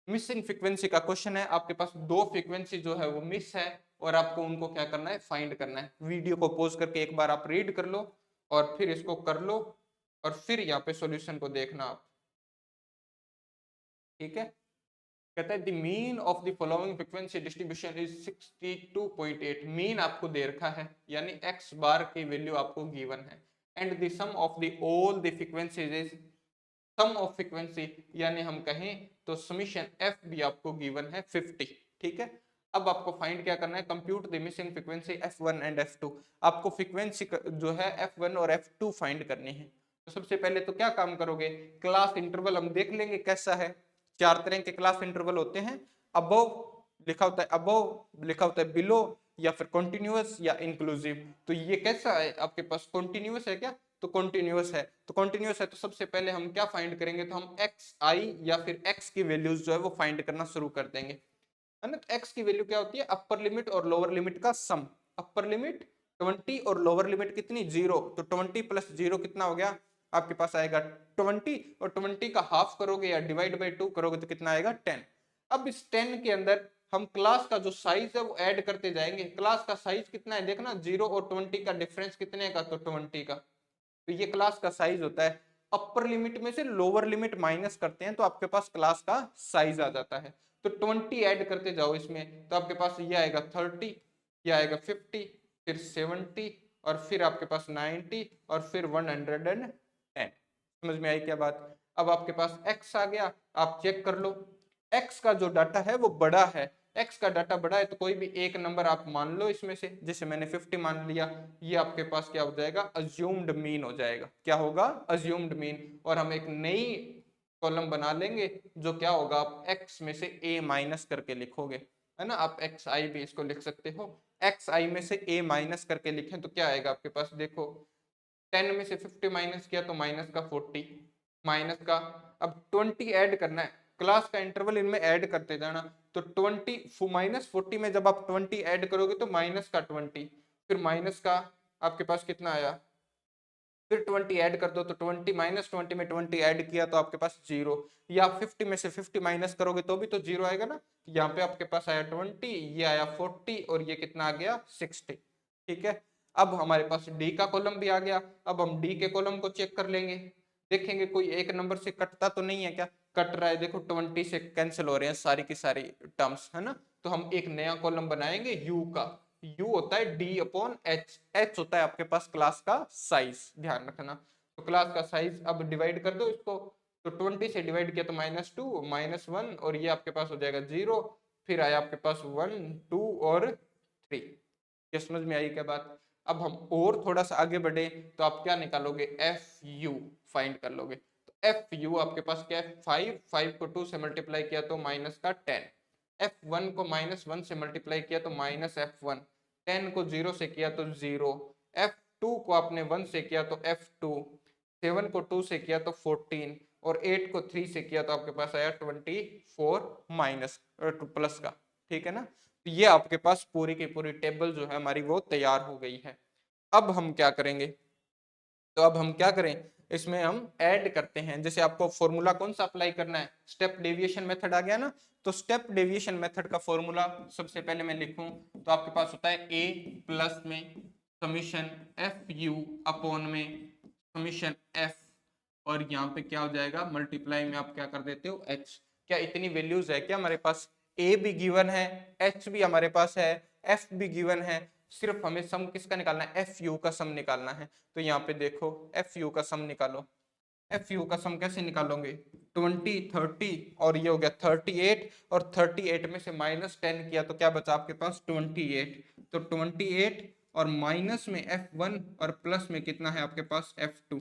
मिसिंग फ्रीक्वेंसी का क्वेश्चन है। आपके पास दो फ्रीक्वेंसी जो है वो मिस है, और आपको उनको क्या करना है, फाइंड करना है। वीडियो को पॉज करके एक बार आप रीड कर लो, और फिर इसको कर लो, और फिर यहाँ पे सॉल्यूशन को देखना आप, ठीक है। कहता है the mean of the following frequency distribution is 62.8। Mean आपको दे रखा है, यानी एक्स बार की वैल्यू आपको गिवन है, and the sum of the all the frequencies is, sum of frequency यानी हम कहें तो समीशन एफ भी आपको गिवन है 50, ठीक है। अब आपको फाइंड क्या करना है, compute the missing frequency F1 and F2। आपको फ्रीक्वेंसी जो है F1 और F2 फाइंड करनी है। तो सबसे पहले तो क्या काम करोगे, क्लास इंटरवल हम देख लेंगे कैसा है। चार तरह के क्लास इंटरवल होते हैं, अबव लिखा होता है, अबव लिखा होता है, बिलो, या फिर कॉन्टिन्यूअस या इंक्लूसिव। तो ये कैसा है आपके पास, कॉन्टिन्यूअस है क्या, तो कॉन्टिन्यूअस है। तो कॉन्टिन्यूअस है तो सबसे पहले हम क्या फाइंड करेंगे, तो हम एक्स आई या फिर एक्स की वैल्यूज जो है वो फाइंड करना शुरू कर देंगे, है ना। तो एक्स की वैल्यू क्या होती है, अपर लिमिट और लोअर लिमिट का सम। अपर लिमिट 20 और लोअर लिमिट कितनी 0, तो 20 प्लस 0 कितना हो गया आपके पास आएगा 20, और 20 का हाफ करोगे या डिवाइड बाई 2 करोगे तो कितना आएगा 10। अब इस 10 के अंदर हम क्लास का जो साइज है वो ऐड करते जाएंगे। क्लास का साइज कितना है देखना, 0 और 20 का डिफरेंस कितने का, तो 20 का। तो ये क्लास का साइज होता है। अपर लिमिट में से लोअर लिमिट माइनस करते हैं तो आपके पास क्लास का साइज आ जाता है। तो 20 ऐड करते जाओ इसमें, तो आपके पास ये आएगा 30, ये आएगा 50, फिर 70, और फिर आपके पास 90, और फिर 110। समझ में आई क्या बात। अब आपके पास x आ गया, आप चेक कर लो, x का जो डाटा है वो बड़ा है। x का डाटा बड़ा है तो कोई भी एक नंबर आप मान लो इसमें से, जैसे मैंने 50 मान लिया, ये आपके पास क्या हो जाएगा, अज्यूम्ड मीन हो जाएगा। क्या होगा, अज्यूम्ड मीन। और हम एक नई कॉलम बना लेंगे, जो क्या होगा, आप x में से a माइनस करके लिखोगे, है ना। आप एक्स आई भी इसको लिख सकते हो, एक्स आई में से a माइनस करके लिखें तो क्या आएगा आपके पास, देखो 10 में से 50 माइनस किया तो माइनस का 40, माइनस का, अब 20 ऐड करना है, क्लास का इंटरवल इनमें ऐड करते जाना। तो 20 माइनस 40 में जब आप 20 ऐड करोगे तो माइनस का 20, फिर माइनस का आपके पास कितना आया, फिर 20 ऐड कर दो तो 20 माइनस 20 में 20 ऐड किया तो आपके पास 0, या 50 में से 50 माइनस करोगे तो भी तो 0 आएगा ना। यहाँ पे आपके पास आया 20, ये आया 40, और ये कितना आ गया 60, ठीक है। अब हमारे पास डी का कॉलम भी आ गया। अब हम डी के कॉलम को चेक कर लेंगे, देखेंगे कोई एक नंबर से कटता तो नहीं है क्या, कट रहा है, देखो 20 से कैंसिल हो रहे हैं सारी की सारी टर्म्स, है ना। तो हम एक नया कॉलम बनाएंगे यू का। यू होता है डी अपॉन एच, एच होता है आपके पास क्लास का साइज, ध्यान रखना। तो क्लास का साइज अब डिवाइड कर दो इसको, तो 20 से डिवाइड किया तो -2 -1, और ये आपके पास हो जाएगा 0, फिर आया आपके पास 1 2 और 3। ये समझ में आई क्या बात। अब हम और थोड़ा सा आगे बढ़े तो आप क्या निकालोगे, एफ यू फाइंड कर लोगे। तो एफ यू आपके पास क्या है, 5, 5 को 2 से मल्टीप्लाई किया तो माइनस का 10, F1 को -1 से मल्टीप्लाई किया तो माइनस F1, 10 को 0 से किया तो 0, F2 को आपने 1 से किया तो F2, 7 को 2 से किया तो 14, और 8 को 3 से किया तो आपके पास आया 24 माइनस प्लस का, ठीक है ना। तो ये आपके पास पूरी की पूरी टेबल जो है हमारी वो तैयार हो गई है। अब हम क्या करेंगे, तो अब हम क्या करें, इसमें हम ऐड करते हैं। जैसे आपको फॉर्मूला कौन सा अप्लाई करना है, स्टेप डेविएशन मेथड आ गया ना, तो स्टेप डेविएशन मेथड का फॉर्मूला सबसे पहले मैं लिखूं तो आपके पास होता है ए प्लस में समीशन एफ यू अपॉन में समीशन एफ, और यहाँ पे क्या हो जाएगा मल्टीप्लाई में आप क्या कर देते हो एच। क्या इतनी वैल्यूज है क्या हमारे पास, ए भी गिवन है, एच भी हमारे पास है, एफ भी गिवन है, सिर्फ हमें सम किसका निकालना है, एफ यू का सम निकालना है। तो यहाँ पे देखो एफ यू का सम निकालो। एफ यू का सम कैसे निकालोगे, 20 30 और ये हो गया 38, और 38 में से -10 किया तो क्या बचा आपके पास 28। तो 28 और माइनस में F1 और प्लस में कितना है आपके पास F2,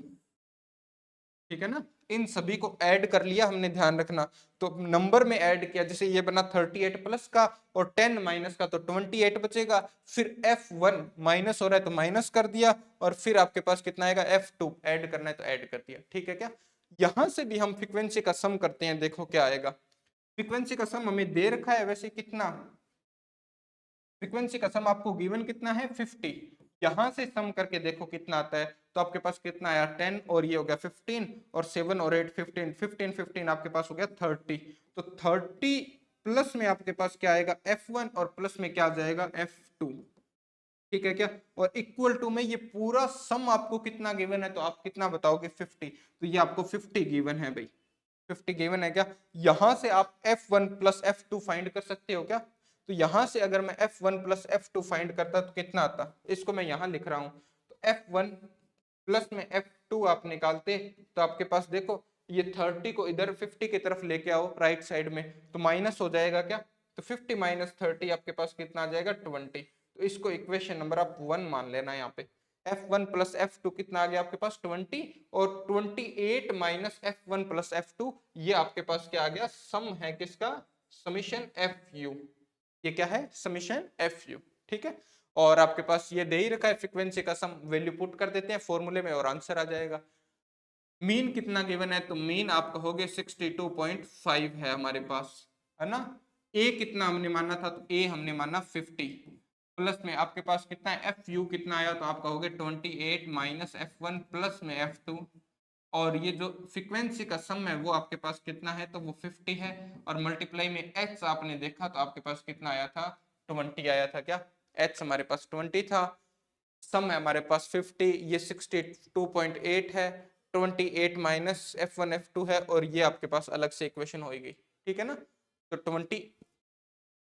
ठीक है ना। इन सभी को ऐड कर लिया हमने, ध्यान रखना। तो नंबर में ऐड किया, जैसे ये बना 38 प्लस का और 10 माइनस का, तो 28 बचेगा। फिर F1 माइनस हो रहा है तो माइनस कर दिया, और फिर आपके पास कितना आएगा F2, ऐड करना है तो ऐड कर दिया, ठीक है क्या। यहां से भी हम फ्रीक्वेंसी का सम करते हैं, देखो क्या आएगा। फ्रीक्वेंसी का सम हमें दे रखा है वैसे कितना, फ्रीक्वेंसी का सम आपको गिवन कितना है 50, यहां से सम करके देखो कितना आता है। तो आपके पास कितना आया 10 और ये हो गया 15, और 7 और 8 15, 15 15 आपके पास हो गया 30। तो 30 प्लस में आपके पास क्या आएगा F1 और प्लस में क्या आ जाएगा F2, ठीक है क्या। और इक्वल टू में ये पूरा सम आपको कितना गिवन है, तो आप कितना बताओगे 50, तो ये आपको 50 गिवन है भाई, 50 गिवन है क्या। यहां से आप F1 प्लस F2 फाइंड कर सकते हो क्या। तो यहां से अगर मैं F1 प्लस F2 फाइंड करता तो कितना आता, इसको मैं यहां लिख रहा हूं। तो F1 प्लस में F2 आप निकालते तो आपके पास देखो ये 30 को इधर 50 की तरफ लेके आओ राइट साइड में, तो माइनस हो जाएगा क्या। तो 50 माइनस 30 आपके पास कितना आ जाएगा 20। तो इसको इक्वेशन नंबर आप 1 मान लेना यहाँ पे। F1 प्लस F2 कितना आ गया आपके पास 20, और 28 माइनस F1 प्लस F2, ये आपके पास क्या आ गया, सम है किसका, समीशन FU। ये क्या है, समीशन FU, ठीक है। और आपके पास ये दे ही रखा है फ्रीक्वेंसी का सम, वैल्यू पुट कर देते हैं फॉर्मूले में और आंसर आ जाएगा। मीन कितना गिवन है, तो मीन आप कहोगे 62.5 है हमारे पास, है ना। ए कितना हमने माना था, तो ए हमने माना 50, प्लस में आपके पास कितना है एफ यू कितना आया, तो आप कहोगे 28 माइनस F1 प्लस में F2, और ये जो फ्रीक्वेंसी का सम है वो आपके पास कितना है, तो वो 50 है, और मल्टीप्लाई में एच आपने देखा तो आपके पास कितना आया था 20 आया था क्या, एच हमारे पास 20 था, सम है हमारे पास 50, ये 62.8 है, 28 माइनस F1 F2 है, और ये आपके पास अलग से इक्वेशन होगी, ठीक है ना। तो 20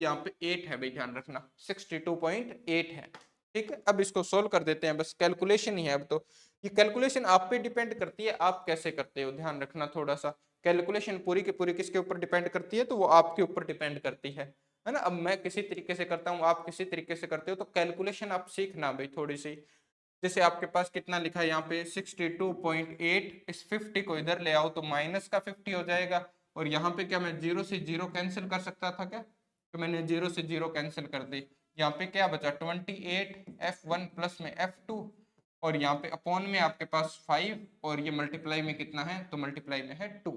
यहाँ पे 8 है भाई, ध्यान रखना 62.8 है, ठीक है। अब इसको सोल्व कर देते हैं, बस कैलकुलेशन ही है अब तो। ये कैलकुलेशन आप पे डिपेंड करती है, आप कैसे करते हो, ध्यान रखना थोड़ा सा। कैलकुलेशन पूरी की पूरी किसके ऊपर डिपेंड करती है, तो वो आपके ऊपर डिपेंड करती है ना। अब मैं किसी तरीके से करता हूँ, आप किसी तरीके से करते हो, तो कैलकुलेशन आप सीखना भाई थोड़ी सी। जैसे आपके पास कितना लिखा है यहाँ पे 62.8, इस 50 को इधर ले आओ तो माइनस का 50 हो जाएगा, और यहाँ पे क्या मैं जीरो से जीरो कैंसिल कर सकता था क्या, तो मैंने जीरो से जीरो कैंसिल कर दी। यहाँ पे क्या बचा 28 F1 प्लस में F2, और यहाँ पे अपॉन में आपके पास 5, और ये मल्टीप्लाई में कितना है, तो मल्टीप्लाई में है 2,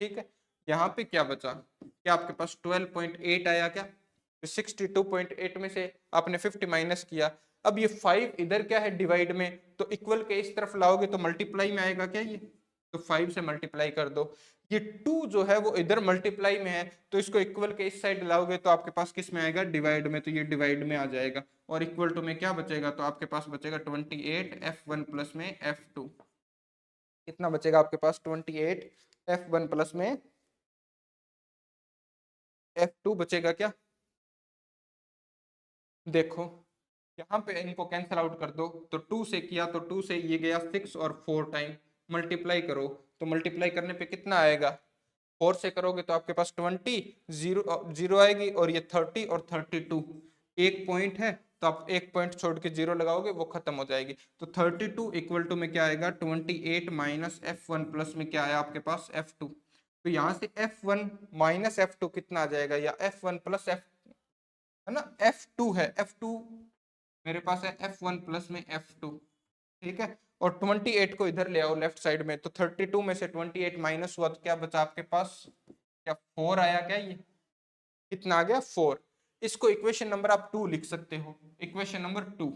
ठीक है। यहाँ पे क्या बचा, क्या आपके पास 12.8 आया क्या, तो 62.8 में से आपने 50 माइनस किया। अब ये 5 इधर क्या है डिवाइड में, तो इक्वल के इस तरफ लाओगे तो मल्टीप्लाई में आएगा क्या ये, तो 5 से मल्टीप्लाई कर दो। ये 2 जो है वो इधर मल्टीप्लाई में है, तो इसको इक्वल के इस साइड लाओगे तो आपके पास किस में आएगा, डिवाइड में, तो ये डिवाइड में आ जाएगा। और इक्वल टू में क्या बचेगा, तो आपके पास बचेगा 28 F1 प्लस में F2, कितना बचेगा आपके पास 28 F1 प्लस में F2 बचेगा क्या। देखो यहाँ पे इनको कैंसिल आउट कर दो, तो 2 से किया तो 2 से ये गया 6 और 4 टाइम, मल्टीप्लाई करो तो मल्टीप्लाई करने पे कितना आएगा, 4 से करोगे तो आपके पास 20, जीरो जीरो आएगी, और ये 30 और 32 एक पॉइंट है, तो आप एक पॉइंट छोड़ के जीरो लगाओगे वो खत्म हो जाएगी। तो 32 इक्वल टू में क्या आएगा 28 माइनस F1 प्लस में क्या आया आपके पास F2, तो यहाँ से F1 माइनस F2 कितना आ जाएगा, या F1 प्लस F, है ना, F2 है, F2 मेरे पास है F1 प्लस में F2, ठीक है। और 28 को इधर ले आओ लेफ्ट साइड में, तो 32 में से 28 माइनस हुआ तो क्या बचा आपके पास, क्या 4 आया क्या, ये कितना आ गया 4। इसको इक्वेशन नंबर आप 2 लिख सकते हो, इक्वेशन नंबर 2।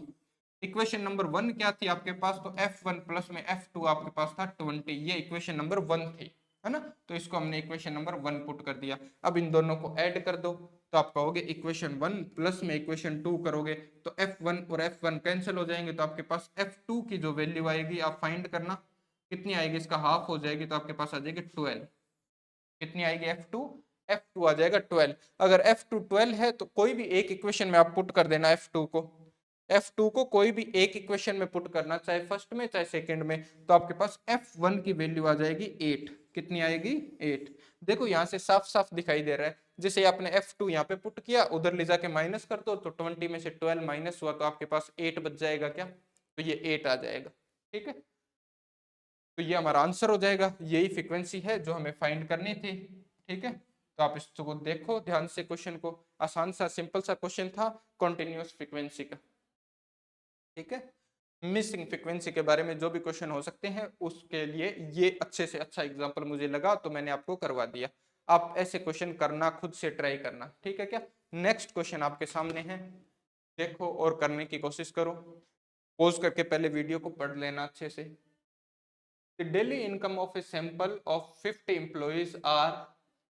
इक्वेशन नंबर 1 क्या थी आपके पास, तो F1 प्लस में F2 आपके पास था 20, ये इक्वेशन नंबर 1 थी, है ना। तो इसको हमने इक्वेशन नंबर 1 पुट कर दिया। अब इन दोनों को ऐड कर दो, तो आप कहोगे इक्वेशन 1 प्लस में इक्वेशन 2 करोगे तो F1 और F1 कैंसिल हो जाएंगे, तो आपके पास F2 की जो वैल्यू आएगी आप फाइंड करना कितनी आएगी, इसका हाफ हो जाएगी तो आपके पास आ जाएगी 12। कितनी आएगी F2 आ जाएगा 12। अगर F2 12 है तो कोई भी एक इक्वेशन में आप पुट कर देना F2 को कोई भी एक इक्वेशन में पुट करना, चाहे फर्स्ट में चाहे सेकंड में, तो आपके पास F1 की वैल्यू आ जाएगी 8। कितनी आएगी 8। देखो यहाँ से साफ साफ दिखाई दे रहा है, जैसे आपने F2 यहाँ पे पुट किया, उधर ले जाके माइनस कर दो, तो 20 में से 12 माइनस हुआ तो आपके पास 8 बच जाएगा क्या, तो ये 8 आ जाएगा। ठीक है, तो ये हमारा आंसर हो जाएगा, यही फ्रीक्वेंसी है जो हमें फाइंड करनी थी। ठीक है, तो आप इसको देखो ध्यान से, क्वेश्चन को, आसान सा सिंपल सा क्वेश्चन था कॉन्टिन्यूअस फ्रीक्वेंसी का। ठीक है, मिसिंग फ्रीक्वेंसी के बारे में जो भी क्वेश्चन हो सकते हैं उसके लिए ये अच्छे से अच्छा एग्जांपल मुझे लगा तो मैंने आपको करवा दिया। आप ऐसे क्वेश्चन करना, खुद से ट्राई करना। ठीक है क्या, नेक्स्ट क्वेश्चन आपके सामने है, देखो और करने की कोशिश करो। पॉज करके पहले वीडियो को पढ़ लेना अच्छे से। The daily income of a sample of 50 employees are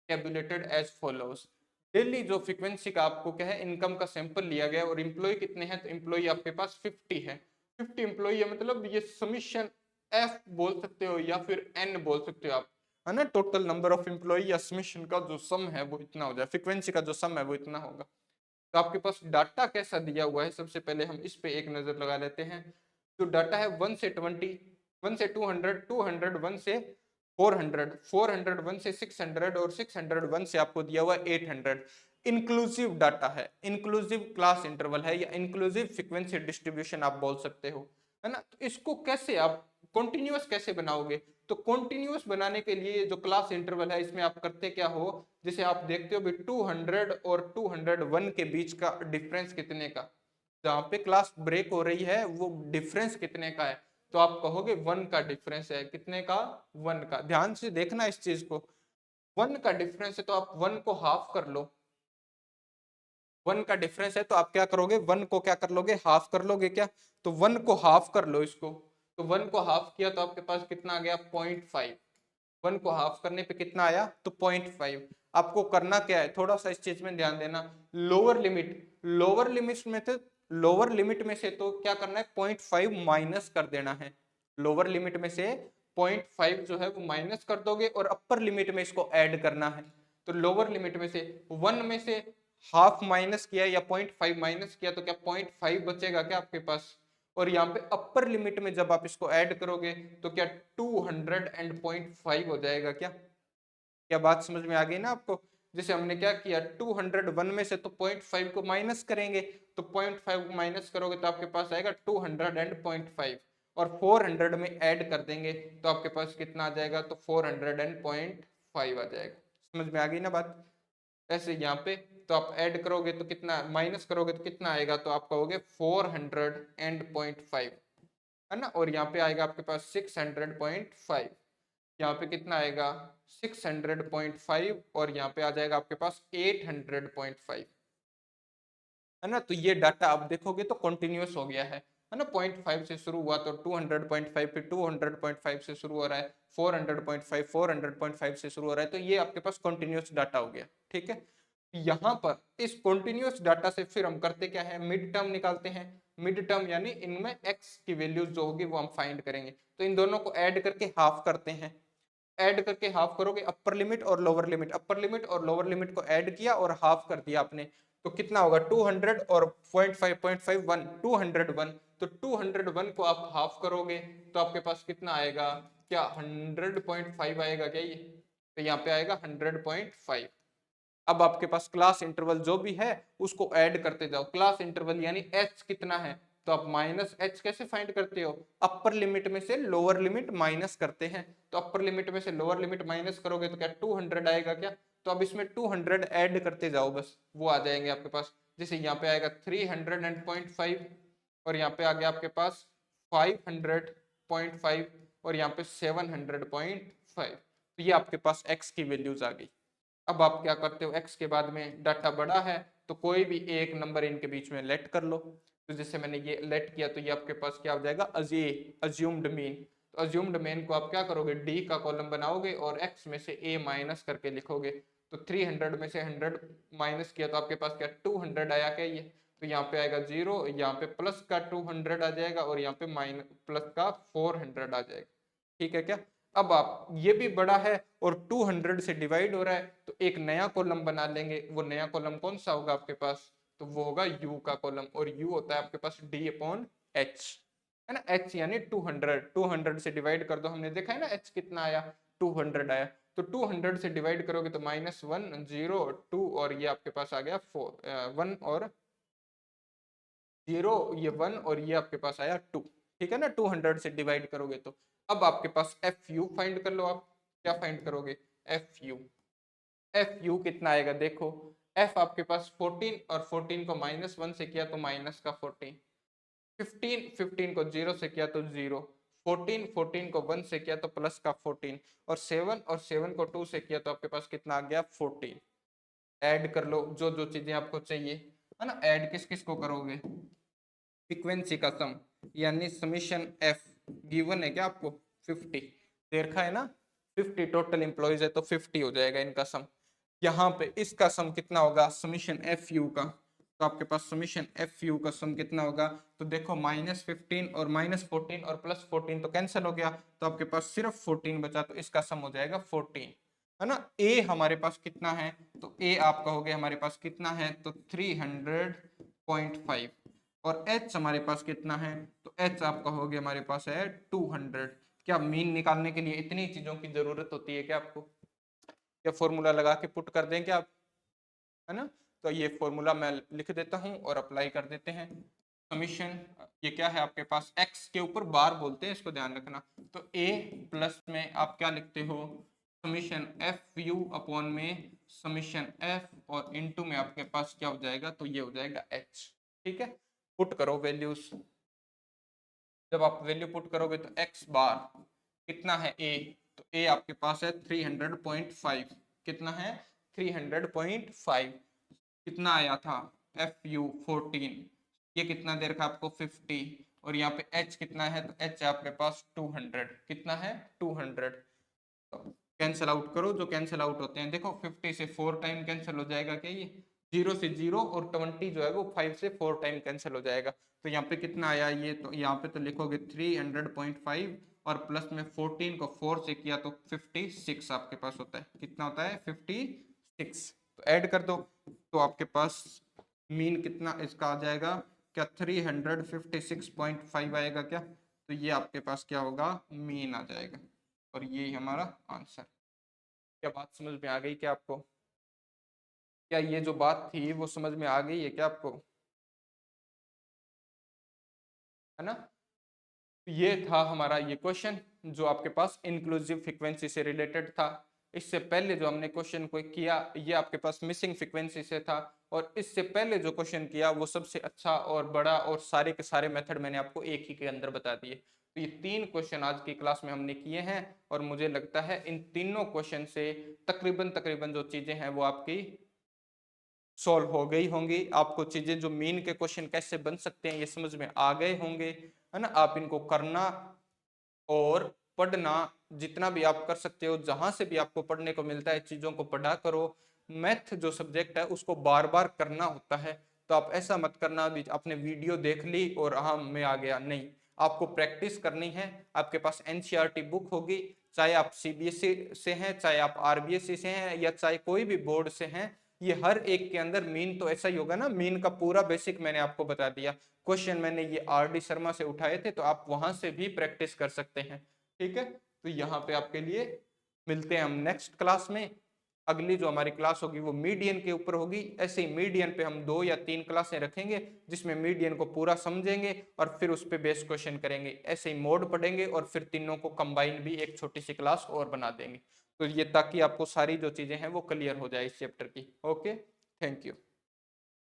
tabulated as follows। Daily जो फ्रीक्वेंसी का आपको क्या है, इनकम का सैंपल लिया गया और इम्प्लॉय कितने हैं, तो इम्प्लॉय आपके पास 50 है। 50 इम्प्लॉय है, मतलब ये समीशन एफ बोल सकते हो या फिर एन बोल सकते हो आप, है ना। टोटल नंबर ऑफ इम्प्लॉय या समीशन का जो सम है वो इतना हो जाए, फ्रीक्वेंसी का जो सम है वो इतना होगा। तो आपके पास डाटा कैसा दिया हुआ है, सबसे पहले हम इस पे एक नजर लगा लेते हैं। जो डाटा है 1 से 20, 1 से 200, 200 1 से 400, 400 1 से 600 और 600 1 से आपको दिया हुआ 800। इंक्लूसिव डाटा है, इंक्लूसिव क्लास इंटरवल है या इंक्लूसिव फ्रीक्वेंसी डिस्ट्रीब्यूशन आप बोल सकते हो, है ना। तो इसको कैसे आप कॉन्टिन्यूअस कैसे बनाओगे, तो कॉन्टिन्यूअस बनाने के लिए जो क्लास इंटरवल है इसमें आप करते क्या हो, जैसे आप देखते हो भी 200 और 201 के बीच का डिफरेंस कितने का, जहां पे क्लास ब्रेक हो रही है वो डिफरेंस कितने का है, तो आप कहोगे 1 का डिफरेंस है। कितने का, 1 का। ध्यान से देखना इस चीज को, 1 का डिफरेंस है तो आप 1 को हाफ कर लो। 1 का डिफरेंस है तो आप क्या करोगे, 1 को क्या कर लोगे, हाफ कर लोगे क्या, तो 1 को हाफ कर लो इसको। तो 1 को हाफ किया तो आपके पास कितना आ गया, 0.5। 1 को हाफ करने पे कितना आया, तो 0.5। आपको करना क्या है, थोड़ा सा इस चीज में ध्यान देना। लोअर लिमिट, लोअर लिमिट में तो, लोअर लिमिट में से तो क्या करना है, 0.5 माइनस कर देना है। लोअर लिमिट में से 0.5 जो है वो माइनस कर दोगे और अपर लिमिट में इसको ऐड करना है। तो लोअर लिमिट में से 1 में से हाफ माइनस किया या 0.5 माइनस किया तो क्या 0.5 बचेगा क्या आपके पास, और यहाँ पे अपर लिमिट में जब आप इसको ऐड करोगे तो क्या 200 एंड 0.5 हो जाएगा क्या। क्या बात समझ में आ गई ना आपको। जैसे हमने क्या किया, 201 में से तो 0.5 को माइनस करेंगे, तो 0.5 माइनस करोगे तो आपके पास आएगा 200 एंड 0.5, और 400 में ऐड कर देंगे तो आपके पास कितना आ जाएगा, तो 400 एंड 0.5 आ जाएगा। समझ में आ गई ना बात। ऐसे यहाँ पे तो आप ऐड करोगे तो कितना, माइनस करोगे तो कितना आएगा, तो आप कहोगे 400 एंड 0.5, है ना। और यहाँ पे आएगा आपके पास 600.5, यहाँ पे कितना आएगा 600.5, और यहाँ पे आ जाएगा आपके पास 800.5, है ना। तो ये डाटा आप देखोगे तो कंटिन्यूअस हो गया है ना। 0.5 से शुरू हुआ तो 200.5 पे 200.5 से शुरू हो रहा है, 400.5 400.5 से शुरू हो रहा है, तो ये आपके पास कंटिन्यूअस डाटा हो गया। ठीक है, यहाँ पर इस कंटिन्यूअस डाटा से फिर हम करते क्या है, मिड टर्म निकालते हैं। मिड टर्म यानी इनमें x की वैल्यूज जो होगी वो हम फाइंड करेंगे, तो इन दोनों को ऐड करके हाफ करते हैं। ऐड करके हाफ करोगे, अपर लिमिट और लोअर लिमिट, अपर लिमिट और लोअर लिमिट को ऐड किया और हाफ कर दिया आपने, तो कितना होगा 200 और 0.5 1, 201। तो 201 को आप हाफ करोगे तो आपके पास कितना आएगा, क्या 100.5 आएगा क्या ये, तो यहाँ पे आएगा 100.5। अब आपके पास क्लास इंटरवल जो भी है उसको ऐड करते जाओ, क्लास इंटरवल यानी h कितना है, तो आप माइनस एच कैसे फाइंड करते हो, अपर लिमिट में से लोअर लिमिट माइनस करते हैं। तो अपर लिमिट में से लोअर लिमिट माइनस करोगे तो क्या 200 आएगा क्या, तो अब इसमें 200 ऐड करते जाओ, बस वो आ जाएंगे आपके पास। जैसे यहाँ पे आएगा 300.5, और यहाँ पे आ गया आपके पास 500.5, और यहाँ पे 700.5, तो ये आपके पास x की वैल्यूज आ गई। अब आप क्या करते हो, x के बाद में डाटा बड़ा है तो कोई भी एक नंबर इनके बीच में लेट कर लो। तो जैसे मैंने ये लेट किया तो ये आपके पास क्या हो जाएगा, अज्यूम्ड मीन। तो अज्यूम्ड मीन को आप क्या करोगे, डी का कॉलम बनाओगे और एक्स में से ए माइनस करके लिखोगे। तो 300 में से 100 माइनस किया तो आपके पास क्या 200 आया क्या ये, तो यहाँ पे आएगा 0, यहाँ पे प्लस का 200 आ जाएगा और यहाँ पे माइनस प्लस का 400 आ जाएगा। ठीक है क्या। अब आप ये भी बड़ा है और 200 से डिवाइड हो रहा है तो एक नया कॉलम बना लेंगे। वो नया कॉलम कौन सा होगा आपके पास, तो वो होगा u का कॉलम, और u होता है आपके पास d/h, है ना। h यानी 200 से डिवाइड कर दो, हमने देखा है ना h कितना आया 200 आया। तो 200 से डिवाइड करोगे तो -1 0 2 और ये आपके पास आ गया 1 और 0, ये 1 और ये आपके पास आया 2। ठीक है ना, 200 से डिवाइड करोगे तो। अब आपके पास FU फाइंड कर लो। आप क्या फाइंड करोगे, FU कितना आएगा देखो, F आपके पास 14 और 14 को -1 से किया तो माइनस का 14, 15 को 0 से किया तो 0, 14 को 1 से किया तो प्लस का 14 और 7 को 2 से किया तो आपके पास कितना आ गया 14। ऐड कर लो जो जो चीजें आपको चाहिए, है ना। ऐड किस किस को करोगे, फ्रीक्वेंसी का सम यानी समीशन एफ गिवन है क्या आपको 50 दे रखा है ना, 50 टोटल एम्प्लॉयज है तो 50 हो जाएगा इनका सम। यहाँ पे इसका सम कितना होगा समीशन एफ यू का, तो आपके पास समीशन एफ यू का सम कितना होगा, तो देखो -15 और -14 और +14 तो कैंसिल हो गया, तो आपके पास सिर्फ 14 बचा, तो इसका सम हो जाएगा 14, है ना। ए हमारे पास कितना है, तो ए आप कहोगे हमारे पास कितना है, तो 300.5 और h हमारे पास कितना है, तो h आप कहोगे हमारे पास है 200। क्या मीन निकालने के लिए इतनी चीजों की जरूरत होती है क्या आपको, क्या फॉर्मूला लगा के पुट कर दें क्या आप, है ना। तो ये फॉर्मूला मैं लिख देता हूं और अप्लाई कर देते हैं। समीशन ये क्या है आपके पास, x के ऊपर बार बोलते हैं, इसको ध्यान रखना। तो a प्लस में आप क्या लिखते हो, समीशन एफ यू अपॉन में समीशन एफ और इनटू में आपके पास क्या हो जाएगा, तो ये हो जाएगा h। ठीक है, पुट करो वैल्यूज। जब आप वैल्यू पुट करोगे तो x बार कितना है a, तो a आपके पास है 300.5, कितना है 300.5, कितना आया था FU 14, ये कितना दे रखा आपको 50 और यहाँ पे h कितना है, तो h आपके पास 200, कितना है 200। तो कैंसिल आउट करो जो कैंसिल आउट होते हैं, देखो 50 से 4 टाइम कैंसिल हो जाएगा क्या, ये 0 से 0 और 20 जो है वो 5 से 4 टाइम कैंसिल हो जाएगा। तो यहाँ पे कितना आया ये, तो यहाँ पे तो लिखोगे 300.5 और प्लस में 14 को 4 से किया तो 56 आपके पास होता है, कितना होता है 56। तो ऐड कर दो तो आपके पास मीन कितना इसका आ जाएगा, क्या 356.5 आएगा क्या, तो ये आपके पास क्या होगा मीन आ जाएगा और ये हमारा आंसर। क्या बात समझ में आ गई क्या आपको, क्या ये जो बात थी वो समझ में आ गई है क्या आपको, है ना। ये था हमारा ये क्वेश्चन जो आपके पास इंक्लूसिव फ्रीक्वेंसी से रिलेटेड था। इससे पहले जो हमने क्वेश्चन को किया ये आपके पास मिसिंग फ्रीक्वेंसी से था, और इससे पहले जो क्वेश्चन किया वो सबसे अच्छा और बड़ा, और सारे के सारे मेथड मैंने आपको एक ही के अंदर बता दिए। तो ये 3 क्वेश्चन आज की क्लास में हमने किए हैं और मुझे लगता है इन तीनों क्वेश्चन से तकरीबन तकरीबन जो चीजें हैं वो आपकी सॉल्व हो गई होंगी। आपको चीजें जो मीन के क्वेश्चन कैसे बन सकते हैं ये समझ में आ गए होंगे, है ना। आप इनको करना और पढ़ना जितना भी आप कर सकते हो, जहां से भी आपको पढ़ने को मिलता है चीजों को पढ़ा करो। मैथ जो सब्जेक्ट है उसको बार बार करना होता है, तो आप ऐसा मत करना अभी आपने वीडियो देख ली और हाँ मैं आ गया, नहीं, आपको प्रैक्टिस करनी है। आपके पास एनसीईआरटी बुक होगी, चाहे आप सीबीएसई से हैं, चाहे आप आरबीएसई से हैं, या चाहे कोई भी बोर्ड से हैं, ये हर एक के अंदर मीन तो ऐसा ही होगा ना, मीन का पूरा बेसिक मैंने आपको बता दिया। क्वेश्चन मैंने ये आरडी शर्मा से उठाए थे, तो आप वहां से भी प्रैक्टिस कर सकते हैं। ठीक है, तो यहाँ पे आपके लिए मिलते हैं हम नेक्स्ट क्लास में। अगली जो हमारी क्लास होगी वो मीडियन के ऊपर होगी। ऐसे ही मीडियन पे हम 2 या 3 क्लासें रखेंगे जिसमें मीडियन को पूरा समझेंगे और फिर उस पे बेस क्वेश्चन करेंगे। ऐसे ही मोड पढ़ेंगे और फिर तीनों को कंबाइन भी एक छोटी सी क्लास और बना देंगे। तो ये ताकि आपको सारी जो चीजें हैं वो क्लियर हो जाए इस चैप्टर की। Okay, thank you.